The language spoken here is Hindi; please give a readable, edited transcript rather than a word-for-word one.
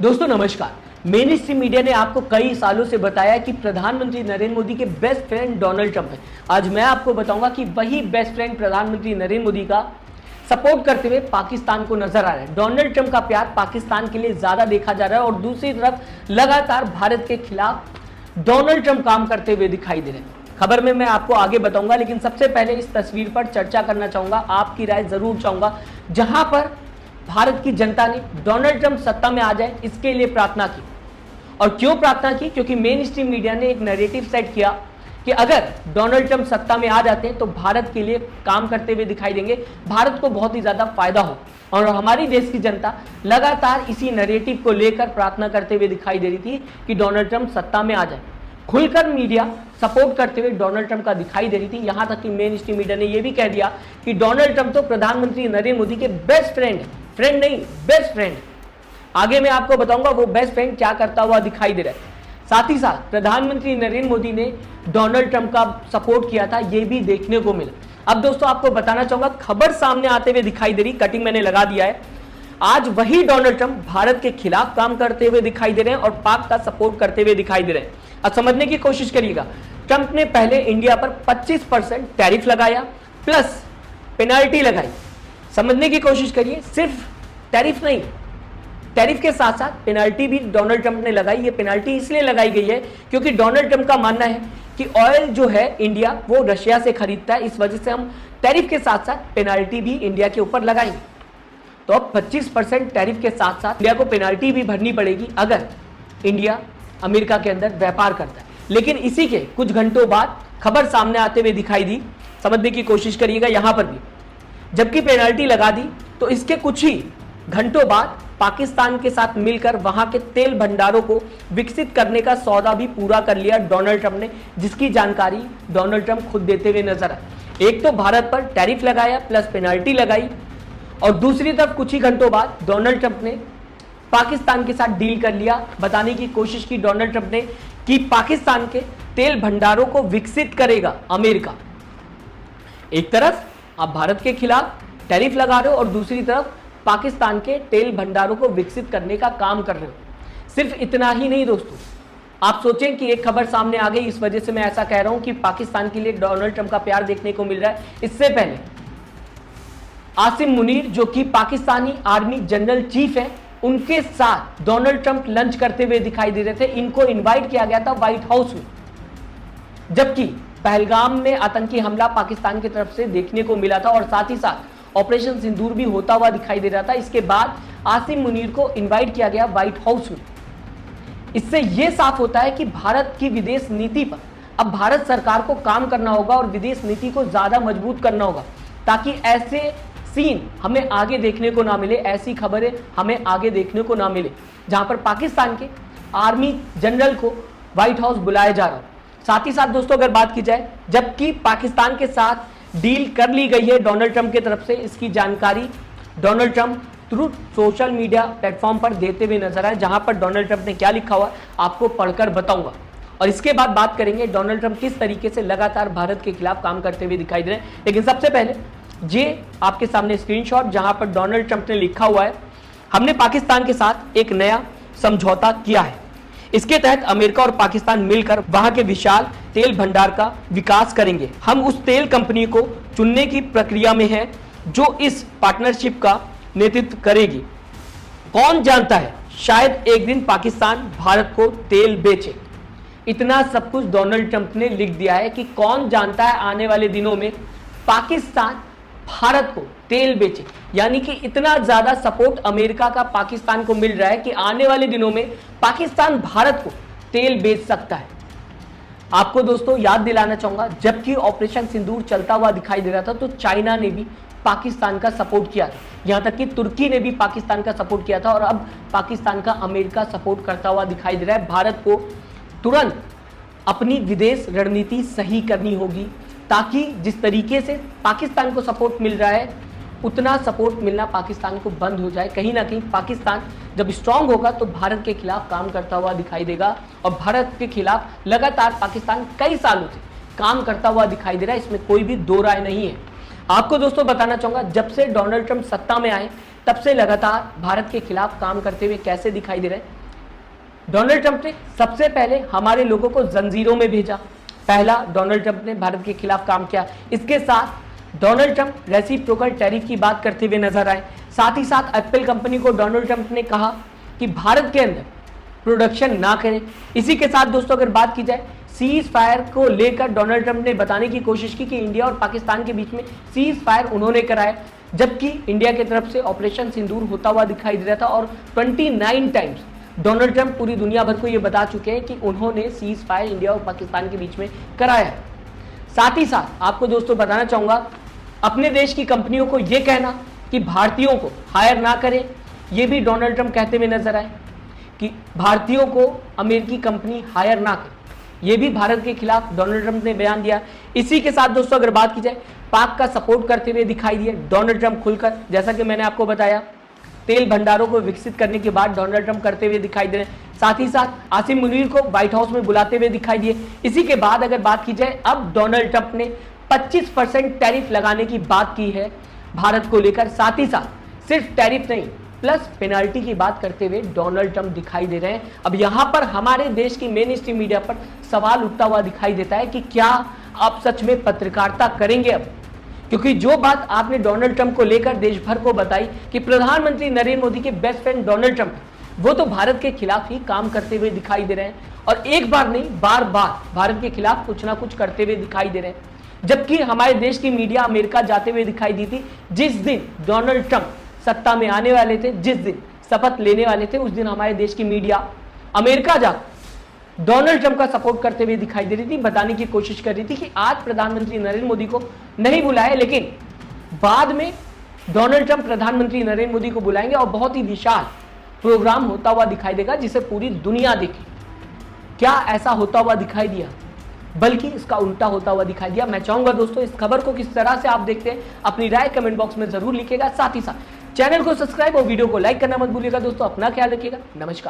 दोस्तों नमस्कार। मेन स्ट्रीम मीडिया ने आपको कई सालों से बताया कि प्रधानमंत्री नरेंद्र मोदी के बेस्ट फ्रेंड डोनाल्ड ट्रंप है। आज मैं आपको बताऊंगा कि वही बेस्ट फ्रेंड प्रधानमंत्री नरेंद्र मोदी का सपोर्ट करते हुए पाकिस्तान को नजर आ रहा है। डोनाल्ड ट्रंप का प्यार पाकिस्तान के लिए ज्यादा देखा जा रहा है और दूसरी तरफ लगातार भारत के खिलाफ डोनाल्ड ट्रंप काम करते हुए दिखाई दे रहे हैं। खबर में मैं आपको आगे बताऊंगा, लेकिन सबसे पहले इस तस्वीर पर चर्चा करना चाहूंगा, आपकी राय जरूर चाहूंगा, जहां पर भारत की जनता ने डोनाल्ड ट्रंप सत्ता में आ जाए इसके लिए प्रार्थना की। और क्यों प्रार्थना की? क्योंकि मेन स्ट्रीम मीडिया ने एक नैरेटिव सेट किया कि अगर डोनाल्ड ट्रंप सत्ता में आ जाते हैं तो भारत के लिए काम करते हुए दिखाई देंगे, भारत को बहुत ही ज्यादा फायदा हो। और हमारी देश की जनता लगातार इसी नैरेटिव को लेकर प्रार्थना करते हुए दिखाई दे रही थी कि डोनाल्ड ट्रंप सत्ता में आ जाए। खुलकर मीडिया सपोर्ट करते हुए डोनाल्ड ट्रंप का दिखाई दे रही थी। यहां तक कि मेन स्ट्रीम मीडिया ने यह भी कह दिया कि डोनाल्ड ट्रंप तो प्रधानमंत्री नरेंद्र मोदी के बेस्ट फ्रेंड है, फ्रेंड नहीं बेस्ट फ्रेंड। आगे मैं आपको बताऊंगा वो बेस्ट फ्रेंड क्या करता हुआ दिखाई दे रहा है। साथ ही साथ प्रधानमंत्री नरेंद्र मोदी ने डोनाल्ड ट्रंप का सपोर्ट किया था, यह भी देखने को मिला। अब दोस्तों आपको बताना चाहूंगा, खबर सामने आते हुए दिखाई दे रही, कटिंग मैंने लगा दिया है। आज वही डोनाल्ड ट्रंप भारत के खिलाफ काम करते हुए दिखाई दे रहे हैं और पाक का सपोर्ट करते हुए दिखाई दे रहे हैं। अब समझने की कोशिश करिएगा, ट्रंप ने पहले इंडिया पर 25% टैरिफ लगाया प्लस पेनाल्टी लगाई। समझने की कोशिश करिए, सिर्फ टैरिफ नहीं, टैरिफ के साथ साथ पेनाल्टी भी डोनाल्ड ट्रंप ने लगाई। ये पेनाल्टी इसलिए लगाई गई है क्योंकि डोनाल्ड ट्रंप का मानना है कि ऑयल जो है इंडिया वो रशिया से खरीदता है, इस वजह से हम टैरिफ के साथ साथ पेनाल्टी भी इंडिया के ऊपर लगाएंगे। तो अब 25% टैरिफ के साथ साथ इंडिया को पेनाल्टी भी भरनी पड़ेगी अगर इंडिया अमेरिका के अंदर व्यापार करता है। लेकिन इसी के कुछ घंटों बाद खबर सामने आते हुए दिखाई दी, समझने की कोशिश करिएगा, यहां पर भी जबकि पेनाल्टी लगा दी तो इसके कुछ ही घंटों बाद पाकिस्तान के साथ मिलकर वहां के तेल भंडारों को विकसित करने का सौदा भी पूरा कर लिया डोनाल्ड ट्रंप ने, जिसकी जानकारी डोनाल्ड ट्रंप खुद देते हुए नजर आए। एक तो भारत पर टैरिफ लगाया प्लस पेनाल्टी लगाई और दूसरी तरफ कुछ ही घंटों बाद डोनाल्ड ट्रंप ने पाकिस्तान के साथ डील कर लिया। बताने की कोशिश की डोनाल्ड ट्रंप ने कि पाकिस्तान के तेल भंडारों को विकसित करेगा अमेरिका। एक तरफ आप भारत के खिलाफ टैरिफ लगा रहे हो और दूसरी तरफ पाकिस्तान के तेल भंडारों को विकसित करने का काम कर रहे हो। सिर्फ इतना ही नहीं दोस्तों, आप सोचें कि एक खबर सामने आ गई, इस वजह से मैं ऐसा कह रहा हूं कि पाकिस्तान के लिए डोनाल्ड ट्रंप का प्यार देखने को मिल रहा है। इससे पहले आसिम मुनीर जो कि पाकिस्तानी आर्मी जनरल चीफ है, उनके साथ डोनाल्ड ट्रंप लंच करते हुए दिखाई दे रहे थे। इनको इनवाइट किया गया था व्हाइट हाउस में, जबकि पहलगाम में आतंकी हमला पाकिस्तान की तरफ से देखने को मिला था और साथ ही साथ ऑपरेशन सिंदूर भी होता हुआ दिखाई दे रहा था। इसके बाद आसिम मुनीर को इनवाइट किया गया व्हाइट हाउस में। इससे यह साफ होता है कि भारत की विदेश नीति पर अब भारत सरकार को काम करना होगा और विदेश नीति को ज्यादा मजबूत करना होगा, ताकि ऐसे सीन हमें आगे देखने को ना मिले, ऐसी खबरें हमें आगे देखने को ना मिले जहां पर पाकिस्तान के आर्मी जनरल को व्हाइट हाउस बुलाया जा रहा हो। साथ ही साथ दोस्तों अगर बात की जाए, जबकि पाकिस्तान के साथ डील कर ली गई है डोनाल्ड ट्रंप की तरफ से, इसकी जानकारी Donald Trump through social media platform पर देते हुए नजर आए, जहां पर डोनाल्ड ट्रंप ने क्या लिखा हुआ आपको पढ़कर बताऊंगा। और इसके बाद बात करेंगे डोनाल्ड ट्रंप किस तरीके से लगातार भारत के खिलाफ काम करते हुए दिखाई दे रहे हैं। लेकिन सबसे पहले ये आपके सामने स्क्रीनशॉट, जहां पर डोनाल्ड ट्रंप ने लिखा हुआ है, हमने पाकिस्तान के साथ एक नया समझौता किया है। इसके तहत अमेरिका और पाकिस्तान मिलकर वहां के विशाल तेल भंडार का विकास करेंगे। हम उस तेल कंपनी को चुनने की प्रक्रिया में हैं जो इस पार्टनरशिप का नेतृत्व करेगी। कौन जानता है, शायद एक दिन पाकिस्तान भारत को तेल बेचे। इतना सब कुछ डोनाल्ड ट्रंप ने लिख दिया है कि कौन जानता है आने वाले दिनों में पाकिस्तान भारत को तेल बेचे। यानी कि इतना ज्यादा सपोर्ट अमेरिका का पाकिस्तान को मिल रहा है कि आने वाले दिनों में पाकिस्तान भारत को तेल बेच सकता है। आपको दोस्तों याद दिलाना चाहूंगा, जबकि ऑपरेशन सिंदूर चलता हुआ दिखाई दे रहा था तो चाइना ने भी पाकिस्तान का सपोर्ट किया था, यहां तक कि तुर्की ने भी पाकिस्तान का सपोर्ट किया था और अब पाकिस्तान का अमेरिका सपोर्ट करता हुआ दिखाई दे रहा है। भारत को तुरंत अपनी विदेश रणनीति सही करनी होगी, ताकि जिस तरीके से पाकिस्तान को सपोर्ट मिल रहा है उतना सपोर्ट मिलना पाकिस्तान को बंद हो जाए। कहीं ना कहीं पाकिस्तान जब स्ट्रांग होगा तो भारत के खिलाफ काम करता हुआ दिखाई देगा और भारत के खिलाफ लगातार पाकिस्तान कई सालों से काम करता हुआ दिखाई दे रहा है, इसमें कोई भी दो राय नहीं है। आपको दोस्तों बताना चाहूंगा, जब से डोनाल्ड ट्रंप सत्ता में आए तब से लगातार भारत के खिलाफ काम करते हुए कैसे दिखाई दे रहे हैं। डोनाल्ड ट्रंप ने सबसे पहले हमारे लोगों को जंजीरों में भेजा। पहला डोनाल्ड ट्रंप ने भारत के खिलाफ काम किया। इसके साथ डोनाल्ड ट्रंप रेसिप्रोकल टैरिफ की बात करते हुए नजर आए। साथ ही साथ एप्पल कंपनी को डोनाल्ड ट्रंप ने कहा कि भारत के अंदर प्रोडक्शन ना करें। इसी के साथ दोस्तों अगर बात की जाए सीज फायर को लेकर, डोनाल्ड ट्रंप ने बताने की कोशिश की कि इंडिया और पाकिस्तान के बीच में सीज फायर उन्होंने कराया, जबकि इंडिया की तरफ से ऑपरेशन सिंदूर होता हुआ दिखाई दे रहा था। और 29 टाइम्स डोनाल्ड ट्रंप पूरी दुनिया भर को यह बता चुके हैं कि उन्होंने सीज फायर इंडिया और पाकिस्तान के बीच में कराया है। साथ ही साथ आपको दोस्तों बताना चाहूंगा, अपने देश की कंपनियों को यह कहना कि भारतीयों को हायर ना करें, यह भी डोनाल्ड ट्रंप कहते हुए नजर आए कि भारतीयों को अमेरिकी कंपनी हायर ना करे। यह भी भारत के खिलाफ डोनाल्ड ट्रंप ने बयान दिया। इसी के साथ दोस्तों अगर बात की जाए, पाक का सपोर्ट करते हुए दिखाई दिए डोनाल्ड ट्रंप खुलकर। जैसा कि मैंने आपको बताया, तेल भंडारों को विकसित करने की बात डोनाल्ड ट्रंप करते हुए दिखाई दे रहे हैं। साथ ही साथ आसिम मुनीर को व्हाइट हाउस में बुलाते हुए दिखाई दिए। इसी के बाद अगर बात की जाए, अब डोनाल्ड ट्रंप ने 25% टैरिफ लगाने की बात की है भारत को लेकर। साथ ही साथ सिर्फ टैरिफ नहीं, प्लस पेनाल्टी की बात करते हुए डोनाल्ड ट्रंप दिखाई दे रहे हैं। अब यहां पर हमारे देश की मेन स्ट्रीम मीडिया पर सवाल उठता हुआ दिखाई देता है कि क्या आप सच में पत्रकारिता करेंगे अब, क्योंकि जो बात आपने डोनाल्ड ट्रंप को लेकर देश भर को बताई कि प्रधानमंत्री नरेंद्र मोदी के बेस्ट फ्रेंड डोनाल्ड ट्रंप, वो तो भारत के खिलाफ ही काम करते हुए दिखाई दे रहे हैं और एक बार नहीं बार बार भारत के खिलाफ कुछ ना कुछ करते हुए दिखाई दे रहे हैं। जबकि हमारे देश की मीडिया अमेरिका जाते हुए दिखाई दी थी। जिस दिन डोनाल्ड ट्रंप सत्ता में आने वाले थे, जिस दिन शपथ लेने वाले थे, उस दिन हमारे देश की मीडिया अमेरिका जाकर डोनाल्ड ट्रंप का सपोर्ट करते हुए दिखाई दे रही थी, बताने की कोशिश कर रही थी कि आज प्रधानमंत्री नरेंद्र मोदी को नहीं बुलाए, लेकिन बाद में डोनाल्ड ट्रंप प्रधानमंत्री नरेंद्र मोदी को बुलाएंगे और बहुत ही विशाल प्रोग्राम होता हुआ दिखाई देगा जिसे पूरी दुनिया देखे। क्या ऐसा होता हुआ दिखाई दिया? बल्कि इसका उल्टा होता हुआ दिखाई दिया। मैं चाहूंगा दोस्तों इस खबर को किस तरह से आप देखते हैं, अपनी राय कमेंट बॉक्स में जरूर लिखिएगा। साथ ही साथ चैनल को सब्सक्राइब और वीडियो को लाइक करना मत भूलिएगा। दोस्तों अपना ख्याल रखिएगा। नमस्कार।